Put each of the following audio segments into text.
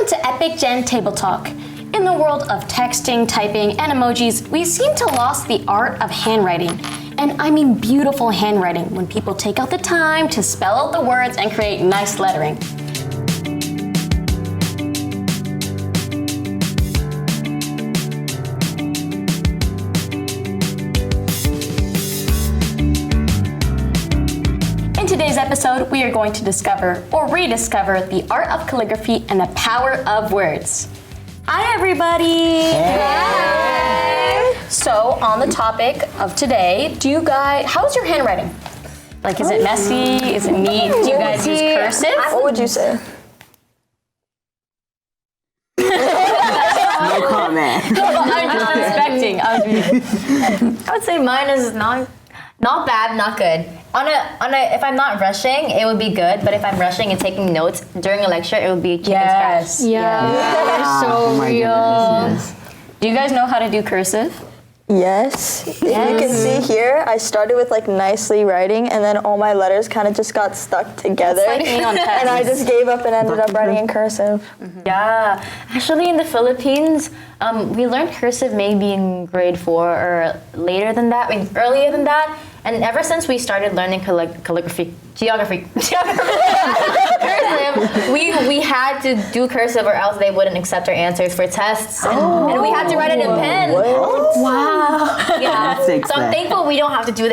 Welcome to Epic Gen Table Talk. In the world of texting, typing, and emojis, we seem to lost the art of handwriting. And I mean beautiful handwriting, when people take out the time to spell out the words and create nice lettering. In today's episode, we are going to discover or rediscover the art of calligraphy and the power of words. Hi, everybody! Hey! So, on the topic of today, how's your handwriting? Like, is it messy? Is it neat? Do you guys use cursive? What would you say? No comment. I'm just expecting. I would say mine is not bad, not good. If I'm not rushing, it would be good. But if I'm rushing and taking notes during a lecture, it would be chicken scratch. Yeah. So real. Goodness. Do you guys know how to do cursive? Yes. You can see here, I started with like nicely writing, and then all my letters kind of just got stuck together. Like me on text. And I just gave up and ended up writing in cursive. Yeah. Actually, in the Philippines, we learned cursive maybe in grade 4 or later than that, earlier than that. And ever since we started learning geography, cursive, we had to do cursive or else they wouldn't accept our answers for tests. And we had to write it in pen. What? Wow. Yeah. That's So I'm thankful we don't have to do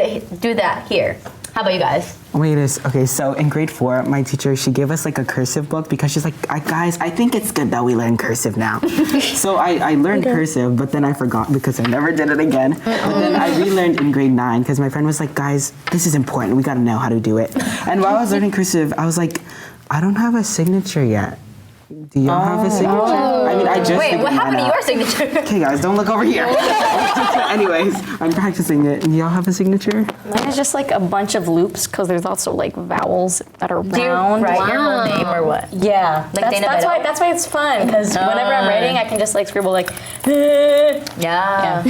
that here. How about you guys? Okay, so in grade 4, my teacher, she gave us like a cursive book because she's like, guys, I think it's good that we learn cursive now. So I learned cursive, but then I forgot because I never did it again. But then I relearned in grade 9 because my friend was like, guys, this is important. We gotta know how to do it. And while I was learning cursive, I was like, I don't have a signature yet. Do y'all have a signature? I mean, I just Wait, what happened to your signature? Okay, guys, don't look over here. Anyways, I'm practicing it. And y'all have a signature? Mine is just like a bunch of loops because there's also like vowels that are Do you round. write your whole name or what? Yeah, Like Dana that's Beto? why it's fun because whenever I'm writing, I can just like scribble like. Yeah.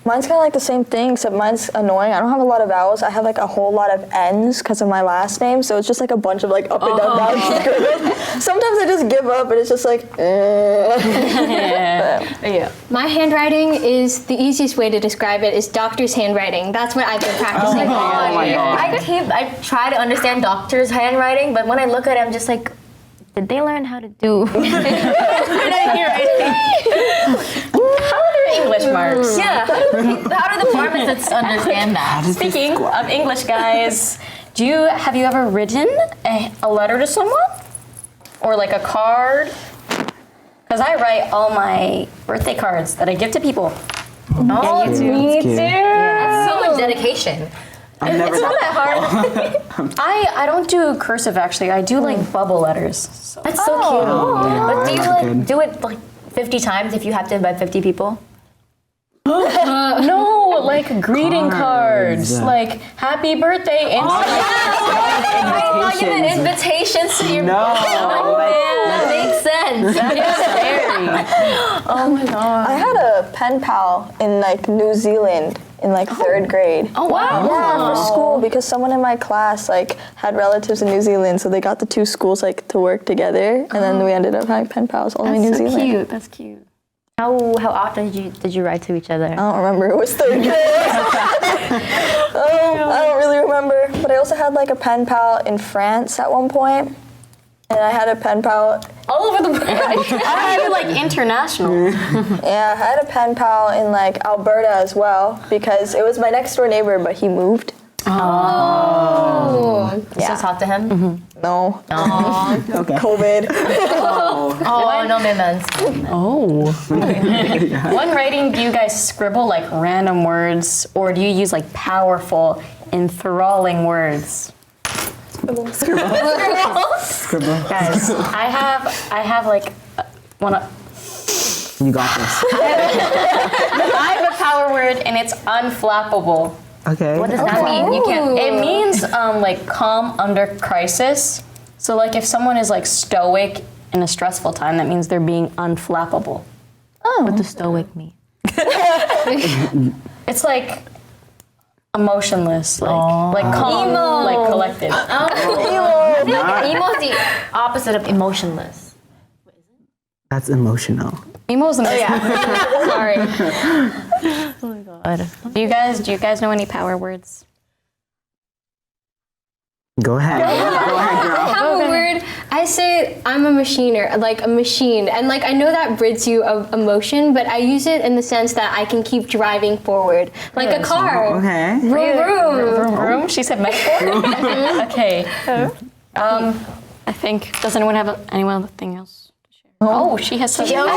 Mine's kind of like the same thing, except mine's annoying. I don't have a lot of vowels. I have like a whole lot of N's because of my last name, so it's just like a bunch of like up and down vowels scribbled. Sometimes I just give up and it's just like, Yeah. My handwriting is the easiest way to describe it is doctor's handwriting. That's what I've been practicing. I try to understand doctors' handwriting, but when I look at it, I'm just like, did they learn how to do? How are their English marks? Yeah. How do the pharmacists understand that? Speaking of English, guys, have you ever written a letter to someone? Or like a card? Because I write all my birthday cards that I give to people. Oh, you too. Me too. That's so much dedication. I've never It's not that hard. I don't do cursive actually. I do like bubble letters. So. That's so cute. But do you that's like good. do it like 50 times if you have to invite 50 people? No, like greeting cards. Like happy birthday. I thought you meant invitations to your that makes sense. Oh my god. I had a pen pal in like New Zealand in like 3rd grade. Oh wow. Yeah, for school, because someone in my class like had relatives in New Zealand, so they got the 2 schools like to work together, and then we ended up having pen pals all the way in New Zealand. Cute. That's cute. How often did you write to each other? I don't remember. It was 3rd grade. I don't really remember. But I also had like a pen pal in France at one point, and I had a pen pal. All over the world. I do like international. Yeah, I had a pen pal in like Alberta as well, because it was my next door neighbor, but he moved. Oh. You still talk to him? No. Okay. COVID. Oh, no memes. Oh. When writing, do you guys scribble like random words, or do you use like powerful, enthralling words? Scribble. Guys, I have like one. You got this. I have a power word, and it's unflappable. Okay. What does that mean? You can't. It means like calm under crisis. So like if someone is like stoic in a stressful time, that means they're being unflappable. What does stoic mean? It's like emotionless, like calm, Emo. like collected. I feel like emo is the opposite of emotionless. That's emotional. Emo's the Sorry. Do you guys know any power words? Go ahead. Go ahead, girl. I have a word. I say I'm a machiner, like a machine. And like I know that rids you of emotion, but I use it in the sense that I can keep driving forward. Like a car. Okay. Vroom, vroom. Vroom, vroom. She said metaphor. Okay. I think. Does anyone have anything else? Oh, she has something. I was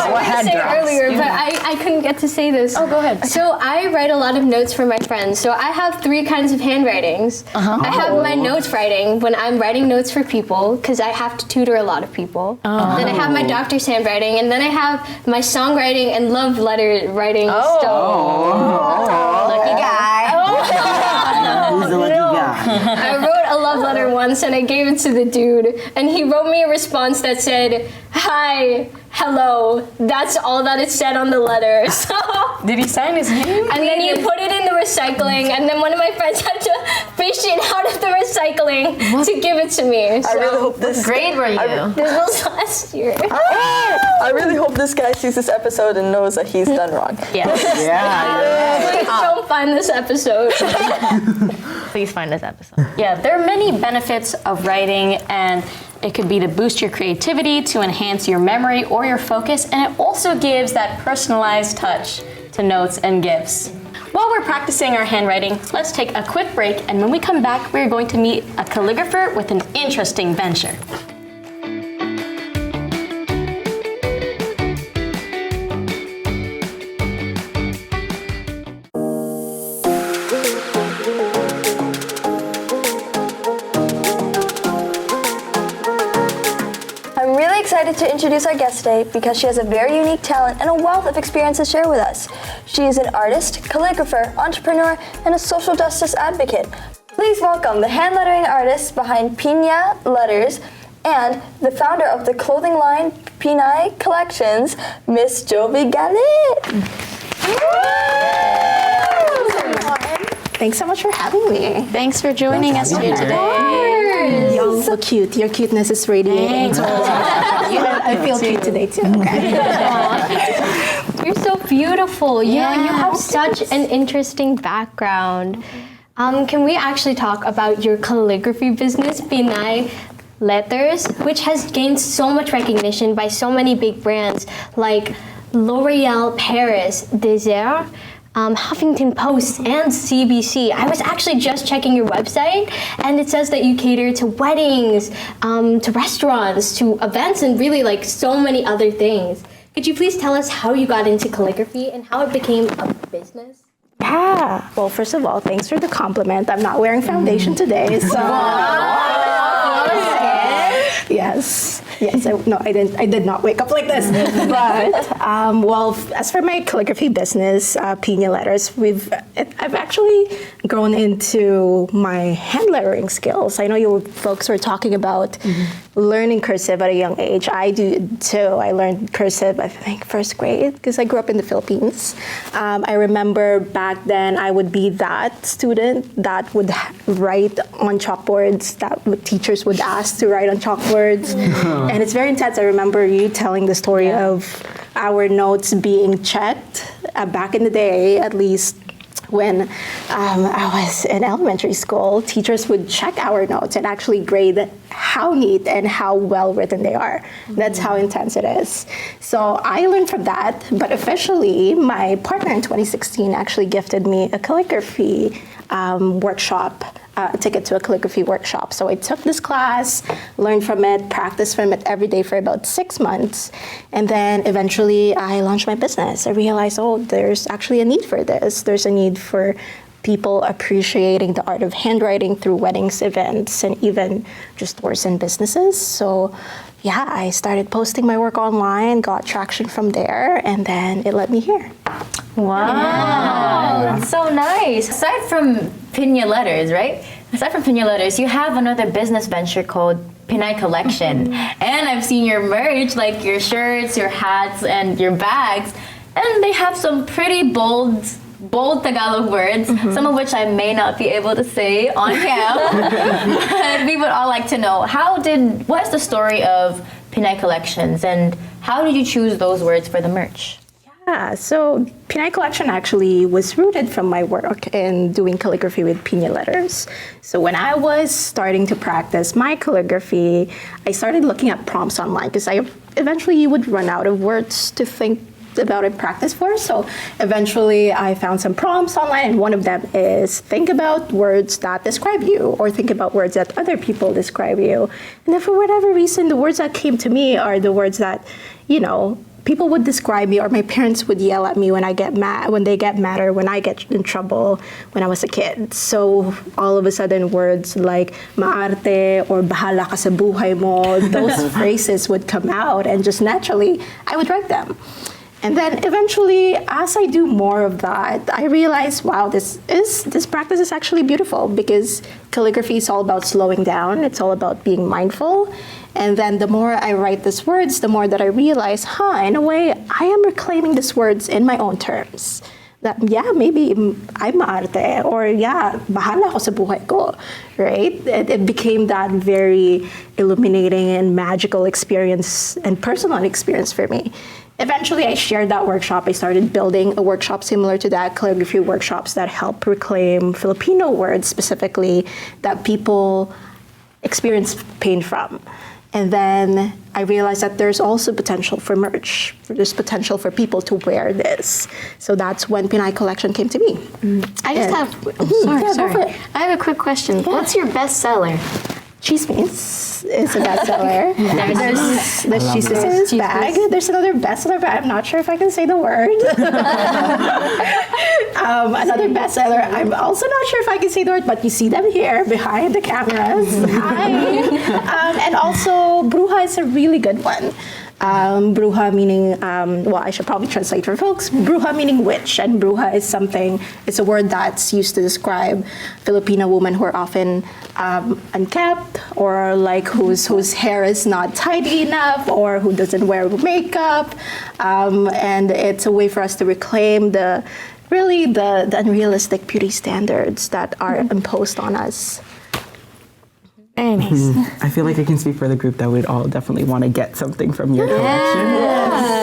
going to say earlier, but I couldn't get to say this. Oh, go ahead. So I write a lot of notes for my friends. So I have 3 kinds of handwritings. I have my notes writing when I'm writing notes for people because I have to tutor a lot of people. Then I have my doctor's handwriting, and then I have my songwriting and love letter writing stuff. Lucky guy. Who's the lucky guy? I wrote a love letter once and I gave it to the dude, and he wrote me a response that said, "Hi, hello." That's all that it said on the letter. So, Did he sign his name? and then he put it in the recycling, and then one of my friends had to fish it out of the recycling to give it to me. So, I really hope this. What grade were you? this was last year. I really hope this guy sees this episode and knows that he's done wrong. Yes. Yeah. Please don't find this episode. Please find this episode. Yeah, there are many benefits of writing, and it could be to boost your creativity, to enhance your memory or your focus, and it also gives that personalized touch to notes and gifts. While we're practicing our handwriting, let's take a quick break, and when we come back, we're going to meet a calligrapher with an interesting venture. I'm really excited to introduce our guest today because she has a very unique talent and a wealth of experience to share with us. She is an artist, calligrapher, entrepreneur, and a social justice advocate. Please welcome the hand lettering artist behind Pinya Letters and the founder of the clothing line Pinay Collections, Miss Jovie Galit. Thanks so much for having me. Thanks for joining us here today. Y'all look cute. Your cuteness is radiating. I feel cute today too. You're so beautiful. You have such an interesting background. Can we actually talk about your calligraphy business, Pinay Letters, which has gained so much recognition by so many big brands like L'Oreal Paris, Désert, Huffington Post, and CBC. I was actually just checking your website, and it says that you cater to weddings, to restaurants, to events, and really like so many other things. Could you please tell us how you got into calligraphy and how it became a business? Yeah. Well, first of all, thanks for the compliment. I'm not wearing foundation today, so. Yes. I did not wake up like this. But well, as for my calligraphy business, Pinya Letters, I've actually grown into my hand lettering skills. I know you folks were talking about learning cursive at a young age. I do too. I learned cursive, I think, first grade because I grew up in the Philippines. I remember back then I would be that student that would write on chalkboards that teachers would ask to write on chalkboards. And it's very intense. I remember you telling the story of our notes being checked back in the day, at least when I was in elementary school. Teachers would check our notes and actually grade how neat and how well written they are. That's how intense it is. So I learned from that, but officially my partner in 2016 actually gifted me a calligraphy workshop, a ticket to a calligraphy workshop. So I took this class, learned from it, practiced from it every day for about 6 months. And then eventually I launched my business. I realized, there's actually a need for this. There's a need for people appreciating the art of handwriting through weddings, events, and even just stores and businesses. So yeah, I started posting my work online, got traction from there, and then it led me here. Wow, that's so nice. Aside from Pinya Letters, right? Aside from Pinya Letters, you have another business venture called Pinay Collection. And I've seen your merch, like your shirts, your hats, and your bags. And they have some pretty bold Tagalog words, some of which I may not be able to say on cam. But we would all like to know, what is the story of Pinay Collections, and how did you choose those words for the merch? Yeah, so Pinay Collection actually was rooted from my work in doing calligraphy with Pinya Letters. So when I was starting to practice my calligraphy, I started looking at prompts online because eventually you would run out of words to think about and practice for. So eventually I found some prompts online, and one of them is think about words that describe you, or think about words that other people describe you. And then for whatever reason, the words that came to me are the words that, people would describe me, or my parents would yell at me when I get mad, when they get mad, or when I get in trouble when I was a kid. So all of a sudden, words like maarte or bahala ka sa buhay mo, those phrases would come out, and just naturally, I would write them. And then eventually, as I do more of that, I realize, wow, this practice is actually beautiful, because calligraphy is all about slowing down. It's all about being mindful. And then the more I write these words, the more that I realize, in a way, I am reclaiming these words in my own terms. That, maybe I'm maarte, or bahala ko sa buhay ko, right? It became that very illuminating and magical experience and personal experience for me. Eventually, I shared that workshop. I started building a workshop similar to that, calligraphy workshops that help reclaim Filipino words specifically that people experience pain from. And then I realized that there's also potential for merch. There's potential for people to wear this. So that's when Pinay Collection came to me. I just have, sorry. I have a quick question. Yeah. What's your bestseller? Chismes is a bestseller. There's the Chismes bag. There's another bestseller, but I'm not sure if I can say the word. Another bestseller, I'm also not sure if I can say the word, but you see them here behind the cameras. Hi. And also, Bruja is a really good one. Bruja meaning, I should probably translate for folks. Bruja meaning witch, and bruja is it's a word that's used to describe Filipino women who are often unkept, or like whose hair is not tidy enough, or who doesn't wear makeup. And it's a way for us to reclaim the unrealistic beauty standards that are imposed on us. Very nice. I feel like I can speak for the group that we'd all definitely want to get something from your collection.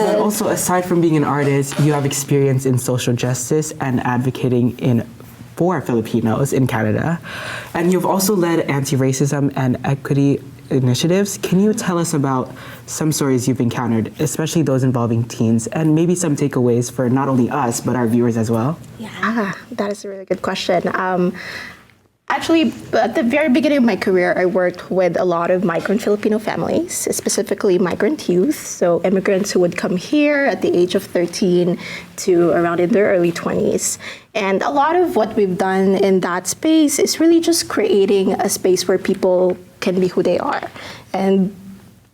But also, aside from being an artist, you have experience in social justice and advocating for Filipinos in Canada. And you've also led anti-racism and equity initiatives. Can you tell us about some stories you've encountered, especially those involving teens, and maybe some takeaways for not only us, but our viewers as well? Yeah, that is a really good question. Actually, at the very beginning of my career, I worked with a lot of migrant Filipino families, specifically migrant youth, so immigrants who would come here at the age of 13 to around in their early 20s. And a lot of what we've done in that space is really just creating a space where people can be who they are. And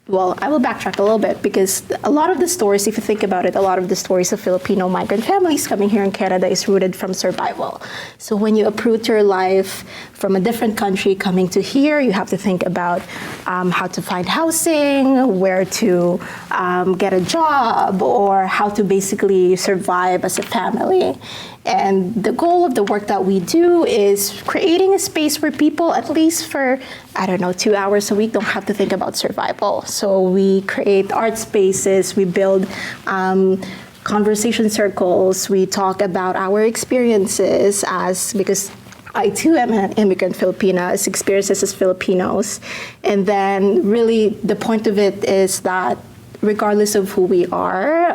I will backtrack a little bit, because a lot of the stories, if you think about it, a lot of the stories of Filipino migrant families coming here in Canada is rooted from survival. So when you uproot your life from a different country coming to here, you have to think about how to find housing, where to get a job, or how to basically survive as a family. And the goal of the work that we do is creating a space where people, at least for, 2 hours a week, don't have to think about survival. So we create art spaces, we build conversation circles, we talk about our experiences because I too am an immigrant Filipina, as experiences as Filipinos. And then really the point of it is that regardless of who we are,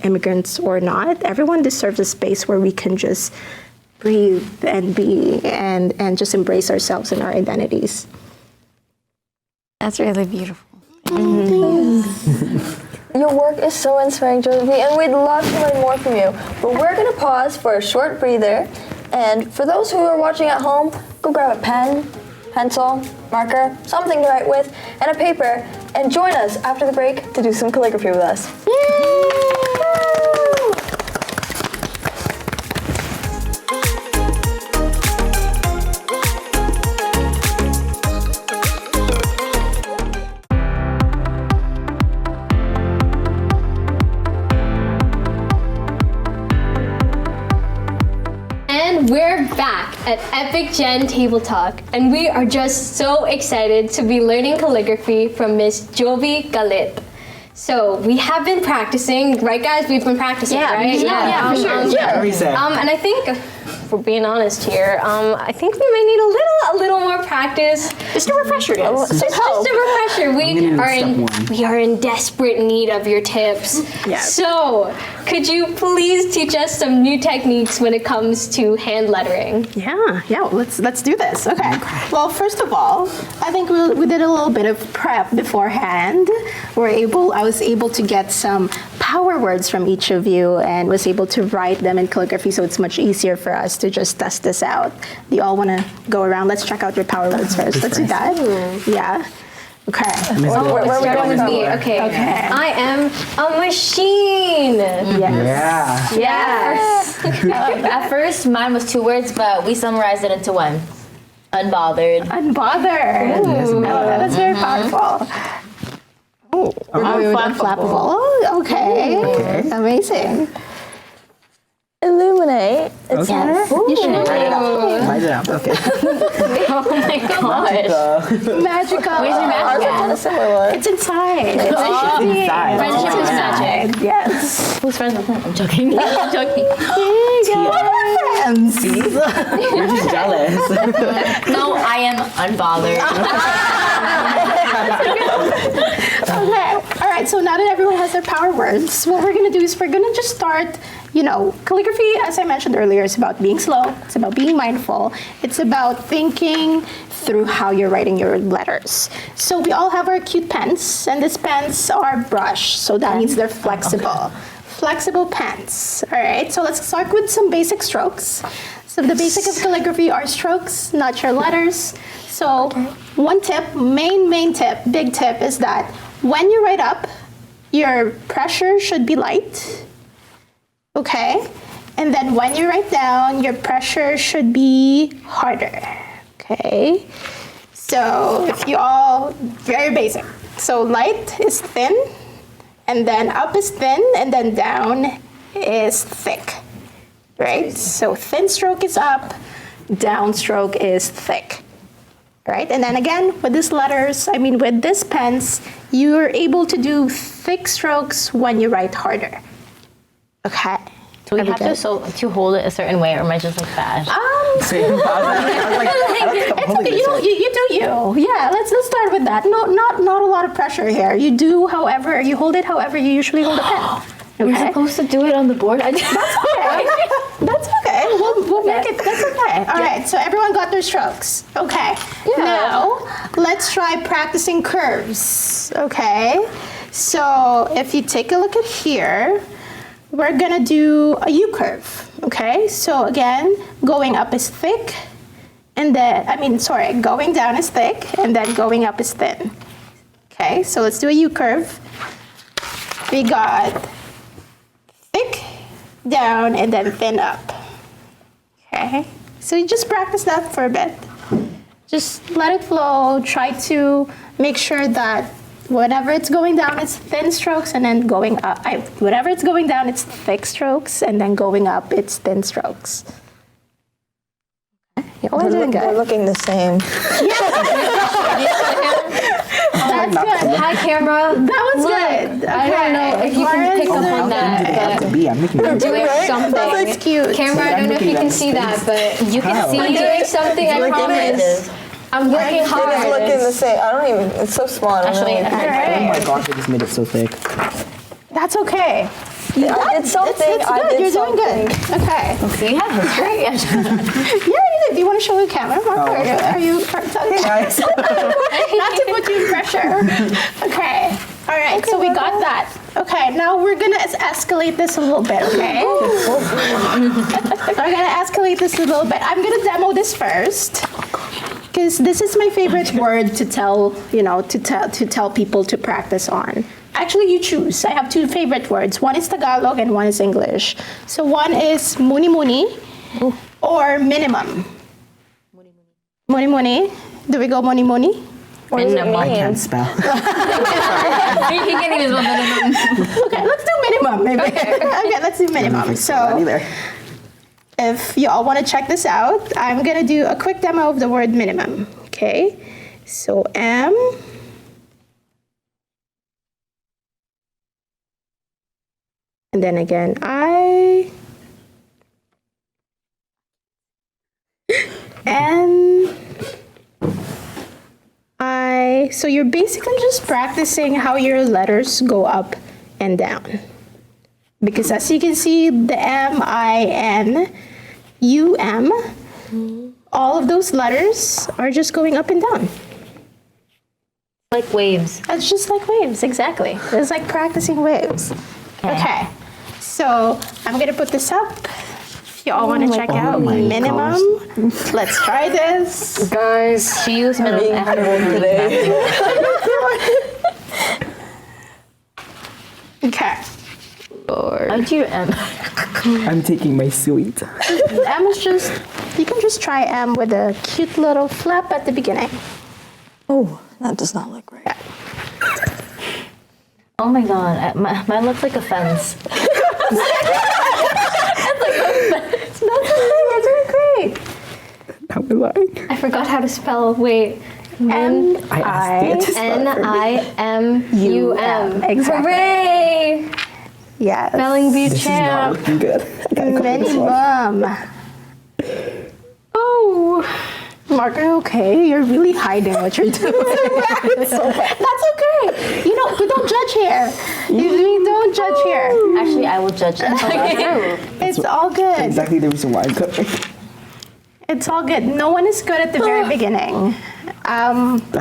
immigrants or not, everyone deserves a space where we can just breathe and be and just embrace ourselves and our identities. That's really beautiful. Your work is so inspiring, Jovie, and we'd love to learn more from you. But we're going to pause for a short breather. And for those who are watching at home, go grab a pen, pencil, marker, something to write with, and a paper, and join us after the break to do some calligraphy with us. We're back at Epic Gen Table Talk, and we are just so excited to be learning calligraphy from Miss Jovie Galit. So we have been practicing, right, guys? We've been practicing, right? Yeah, for sure. And I think, if we're being honest here, I think we may need a little more practice. Just a refresher, guys. Just a refresher. step We are in desperate need of your tips. Yes. So, could you please teach us some new techniques when it comes to hand lettering? Yeah, let's do this. Okay. Well, first of all, I think we did a little bit of prep beforehand. I was able to get some power words from each of you and was able to write them in calligraphy, so it's much easier for us to just test this out. Do you all want to go around? Let's check out your power words first. Let's do that. Yeah. Okay. Where are we Start going with me. from? Okay. Okay. I am a machine. Yes. Yeah. Yes. At first, mine was 2 words, but we summarized it into 1. Unbothered. Unbothered. Yes, That's very powerful. Oh, we're going with unflappable. Okay. Amazing. Illuminate. It's Okay. You should Light it up. Okay. Oh my gosh. magical. Where's your Ours magic are kind of similar. It's inside. Inside. Friendship is magic. Yes. Who's friends with him? I'm joking. I'm joking. Friends. You're just jealous. No, I am unbothered. Okay. All right. So now that everyone has their power words, what we're gonna do is we're gonna just start. Calligraphy, as I mentioned earlier, is about being slow. It's about being mindful. It's about thinking through how you're writing your letters. So we all have our cute pens, and these pens are brushed, so that means they're flexible. Flexible pens. All right. So let's start with some basic strokes. So the basic of calligraphy are strokes, not your letters. So one tip, main tip, big tip is that when you write up, your pressure should be light. Okay, and then when you write down, your pressure should be harder. Okay, so if you all, very basic. So light is thin, and then up is thin, and then down is thick, right? So thin stroke is up, down stroke is thick, right? And then again, with these letters, with these pens, you're able to do thick strokes when you write harder. Okay. Do we have to hold it a certain way, or am I just like bad? Same. I was like, It's okay. You do you. Yeah. Let's start with that. Not a lot of pressure here. You do however you hold it. However you usually hold a pen. We're Okay. supposed to do it on the board. That's okay. That's okay. We'll make it. That's okay. All right. So everyone got their strokes. Okay. Now let's try practicing curves. Okay. So if you take a look at here. We're gonna do a U-curve, okay? So again, going up is thick, and then, going down is thick, and then going up is thin. Okay, so let's do a U-curve. We got thick, down, and then thin up. Okay, so you just practice that for a bit. Just let it flow, try to make sure that whenever it's going down, it's thin strokes, and then going up. Whenever it's going down, it's thick strokes, and then going up, it's thin strokes. Okay. We're doing They're good. looking the same. That's good. Hi, camera. That was good. I don't know if you can pick up on that, to be. I'm making but doing something. That's cute. Camera, I don't know if you can see that, but you can see doing something. I promise. I'm working It is hard. looking the same. I don't even. It's so small. I don't Actually, know. Oh my gosh, I just made it so thick. That's okay. I did something. It's I good. did You're something. doing good. Okay. See, you have history. Yeah, you did. Do you want to show the camera, Mark? Are you? Guys. Not to put you in pressure. Okay. All right. So we got that. Okay. Now we're gonna escalate this a little bit. Okay. We're gonna escalate this a little bit. I'm gonna demo this first. Because this is my favorite word to tell, to tell people to practice on. Actually, you choose. I have 2 favorite words. One is Tagalog and one is English. So one is muni-muni or minimum. Muni-muni. Do we go muni-muni? What does it I mean? can't spell. He can even spell minimum. Okay, let's do minimum maybe. Okay, let's do minimum. Not So either. if you all want to check this out, I'm going to do a quick demo of the word minimum. Okay, so M And then again, I. And I. So you're basically just practicing how your letters go up and down. Because as you can see, the M, I, N, U, M, all of those letters are just going up and down. Like waves. It's just like waves, exactly. It's like practicing waves. Okay, so I'm gonna put this up. If you all want to check out my minimum, let's try this. Guys, She used minimum effort today. Okay, How do you M? I'm taking my sweet. M is just, you can just try M with a cute little flap at the beginning. Oh, that does not look right. Oh my god, mine looks like a fence. That's okay, you're doing great. How am I? I forgot how to spell. Wait. N I asked you to spell N it for me. I M U M. Exactly. Hooray! Yes. Spelling bee This is not champ. looking good. I gotta cut this one. Minimum. Oh, Mark, are you okay? You're really hiding what you're doing. That's okay. You know, we don't judge here. We don't judge here. Actually, I will judge that. It's all good. Exactly the reason why I'm cutting. It's all good. No one is good at the very beginning. I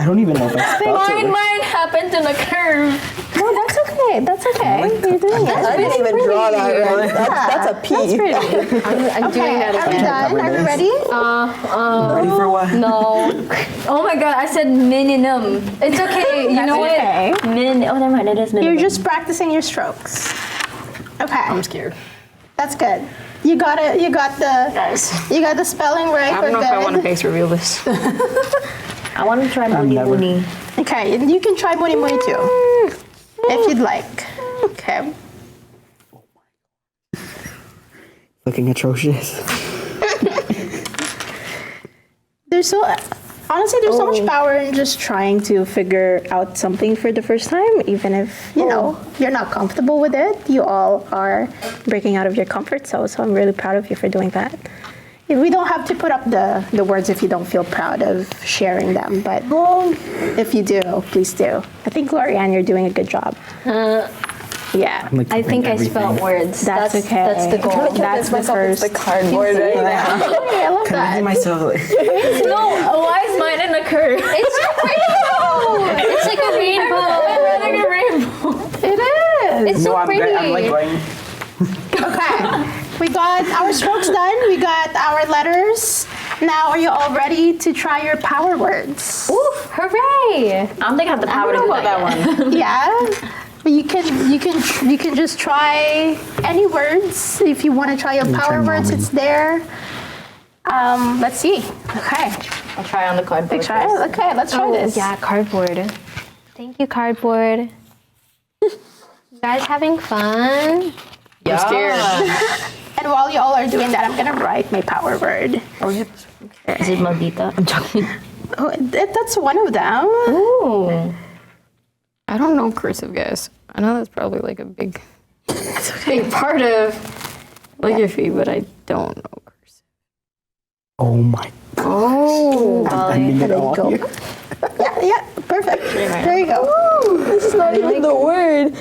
don't even know if I spelled it. Mine happened in a curve. No, that's okay. That's okay. You're doing it. I didn't even draw that right. That's a P. I'm doing Okay, that are we again. done? Are we ready? Ready for what? No. Oh my god, I said minimum. It's okay. You know what? Okay. Oh, never mind. It is minimum. You're just practicing your strokes. Okay. I'm scared. That's good. You got it. You got the spelling right. I We're don't know if I want to good. face reveal this. I want to try Mooney never- Mooney. Okay, and you can try Muni Muni too, if you'd like. Okay. Looking atrocious. There's so much power in just trying to figure out something for the first time, even if you're not comfortable with it. You all are breaking out of your comfort zone, so I'm really proud of you for doing that. We don't have to put up the words if you don't feel proud of sharing them, but if you do, please do. I think Glorianne, you're doing a good job. Yeah. I'm like I think I everything. spelled words. That's okay. That's the goal. That's the first. The cardboard right now. Okay, I love Convincing that. myself. No, why is mine in a curve? It's like a rainbow. Like a rainbow. It is. It's so I'm pretty. like going. Okay, we got our strokes done. We got our letters. Now, are you all ready to try your power words? Ooh, hooray! I don't think I have the power to do that one. Yeah, but you can just try any words if you want to try your power try words. mommy. It's there. Let's see. Okay, I'll try on the cardboard. try. Okay, let's try this. Yeah, cardboard. Thank you, cardboard. You guys having fun? I'm scared. And while you all are doing that, I'm gonna write my power word. Is it maldita? I'm joking. Oh, that's one of them. Ooh. I don't know cursive, guys. I know that's probably like a big part of calligraphy, but I don't know cursive. Oh my. Oh, I'm ending it all go. here. Yeah, perfect. There you go. This is not even the word.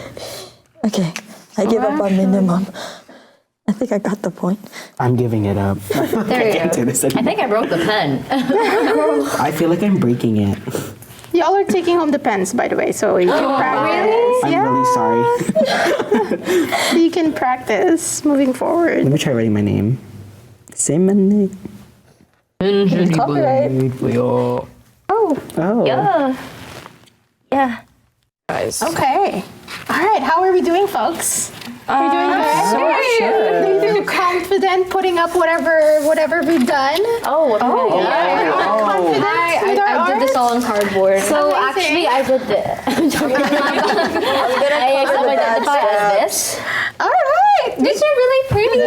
Okay, I give up on minimum. I think I got the point. I'm giving it up. I can't do this I anymore. think I broke the pen. I feel like I'm breaking it. Y'all are taking home the pens, by the way, so you can practice. I'm really sorry. You can practice moving forward. Let me try writing my name. Say my name. Copyright. Oh. Oh. Yeah. guys. Okay. All right. How are we doing, folks? We're doing good. Do you feel confident putting up whatever we've done? Oh, Are you confident with our I did this all on cardboard. So Amazing. actually, I did this. I identify as this. All right. These are really pretty.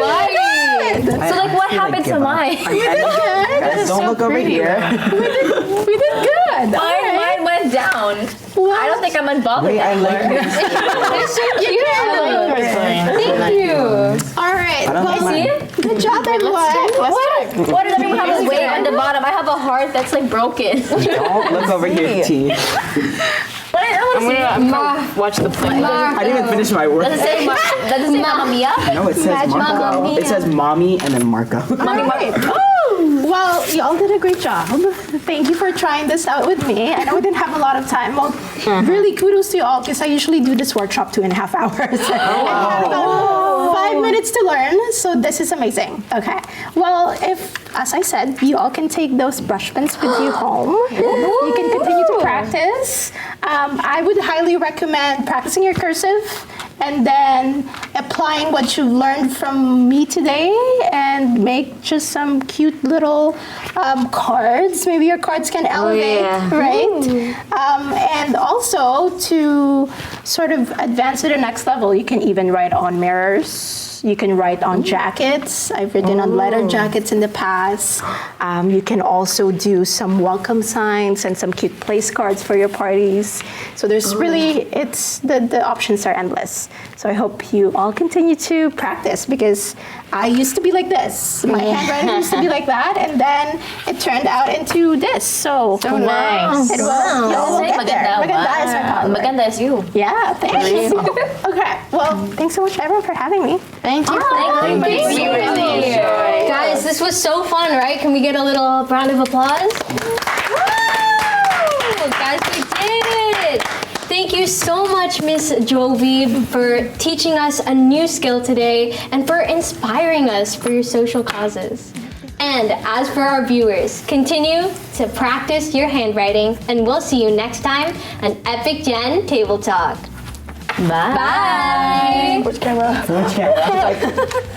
So like, what happened to mine? Guys, don't look over here. We did good. Mine went down. I don't think I'm unbothered. Wait, I like anymore. this. They're so cute. Thank you. Good job, everyone. Let's check. What does everyone have a weight on the bottom? I have a heart that's like broken. Don't look over here, T. I'm gonna watch the play. I didn't even finish my word. Does it say Mamma Mia? No, it says Marco. It says mommy and then Marco. Mommy Right. Well, y'all did a great job. Thank you for trying this out with me. I know we didn't have a lot of time. Well, really kudos to y'all because I usually do this workshop 2.5 hours. And you have about 5 minutes to learn, so this is amazing. Okay. Well, if, as I said, you all can take those brush pens with you home. You can continue to practice. I would highly recommend practicing your cursive and then applying what you've learned from me today and make just some cute little cards. Maybe your cards can elevate, right? And also to sort of advance to the next level, you can even write on mirrors. You can write on jackets. I've written on leather jackets in the past. You can also do some welcome signs and some cute place cards for your parties. So there's really, the options are endless. So I hope you all continue to practice because I used to be like this. My handwriting used to be like that, and then it turned out into this. So nice. It will. Y'all will get there. Maganda is my power. Maganda is you. Yeah, thanks. Okay, well, thanks so much, everyone, for having me. Thank you. Thank you. Really enjoyed. Guys, this was so fun, right? Can we get a little round of applause? Woo! Guys, we did it! Thank you so much, Miss Jovie, for teaching us a new skill today and for inspiring us for your social causes. And as for our viewers, continue to practice your handwriting, and we'll see you next time on Epic Gen Table Talk. Bye. Bye. Which camera? Which camera?